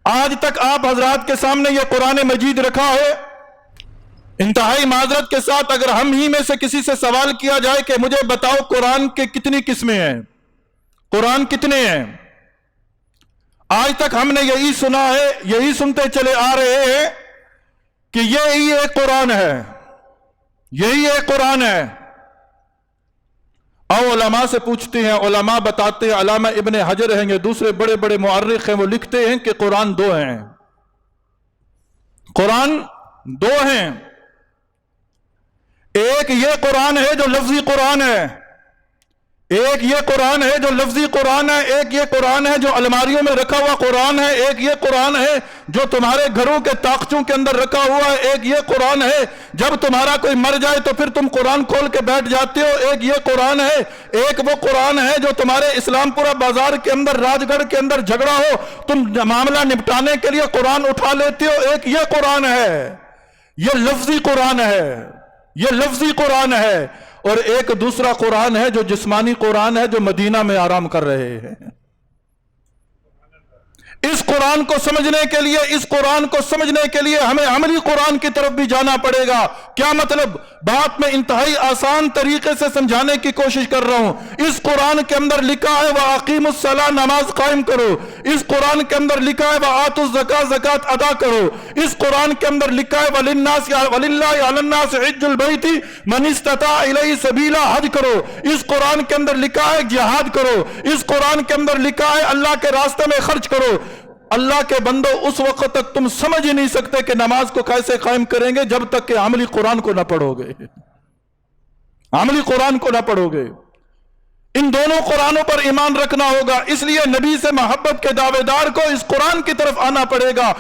آج تک آپ حضرات کے سامنے یہ قرآن مجید رکھا ہے، انتہائی معذرت کے ساتھ اگر ہم ہی میں سے کسی سے سوال کیا جائے کہ مجھے بتاؤ قرآن کے کتنی قسمیں ہیں، قرآن کتنے ہیں، آج تک ہم نے یہی سنا ہے، یہی سنتے چلے آ رہے ہیں کہ یہی ایک قرآن ہے، یہی ایک قرآن ہے۔ اور علماء سے پوچھتے ہیں، علماء بتاتے ہیں، علامہ ابن حجر ہیں، یہ دوسرے بڑے بڑے مؤرخ ہیں، وہ لکھتے ہیں کہ قرآن دو ہیں، قرآن دو ہیں۔ ایک یہ قرآن ہے جو لفظی قرآن ہے، ایک یہ قرآن ہے جو لفظی قرآن ہے، ایک یہ قرآن ہے جو الماریوں میں رکھا ہوا قرآن ہے، ایک یہ قرآن ہے جو تمہارے گھروں کے طاقچوں کے اندر رکھا ہوا ہے، ایک یہ قرآن ہے جب تمہارا کوئی مر جائے تو پھر تم قرآن کھول کے بیٹھ جاتے ہو، ایک یہ قرآن ہے، ایک وہ قرآن ہے جو تمہارے اسلام پورہ بازار کے اندر، راج گڑھ کے اندر جھگڑا ہو تم معاملہ نپٹانے کے لیے قرآن اٹھا لیتے ہو، ایک یہ قرآن ہے، یہ لفظی قرآن ہے، یہ لفظی قرآن ہے۔ اور ایک دوسرا قرآن ہے جو جسمانی قرآن ہے جو مدینہ میں آرام کر رہے ہیں۔ اس قرآن کو سمجھنے کے لیے، اس قرآن کو سمجھنے کے لیے ہمیں عملی قرآن کی طرف بھی جانا پڑے گا۔ کیا مطلب؟ بات میں انتہائی آسان طریقے سے سمجھانے کی کوشش کر رہا ہوں۔ اس قرآن کے اندر لکھا ہے وَأَقِيمُوا الصَّلَاةَ، نماز قائم کرو۔ اس قرآن کے اندر لکھا ہے وَآتُوا الزَّكَاةَ، زکوٰۃ ادا کرو۔ اس قرآن کے اندر لکھا ہے وَلِلَّهِ عَلَى النَّاسِ حِجُّ الْبَيْتِ مَنِ اسْتَطَاعَ إِلَيْهِ سَبِيلًا، حج کرو۔ اس قرآن کے اندر لکھا ہے جہاد کرو۔ اس قرآن کے اندر لکھا ہے اللہ کے راستے میں خرچ کرو۔ اللہ کے بندو، اس وقت تک تم سمجھ ہی نہیں سکتے کہ نماز کو کیسے قائم کریں گے جب تک کہ عملی قرآن کو نہ پڑھو گے، عملی قرآن کو نہ پڑھو گے۔ ان دونوں قرآنوں پر ایمان رکھنا ہوگا، اس لیے نبی سے محبت کے دعوے دار کو اس قرآن کی طرف آنا پڑے گا۔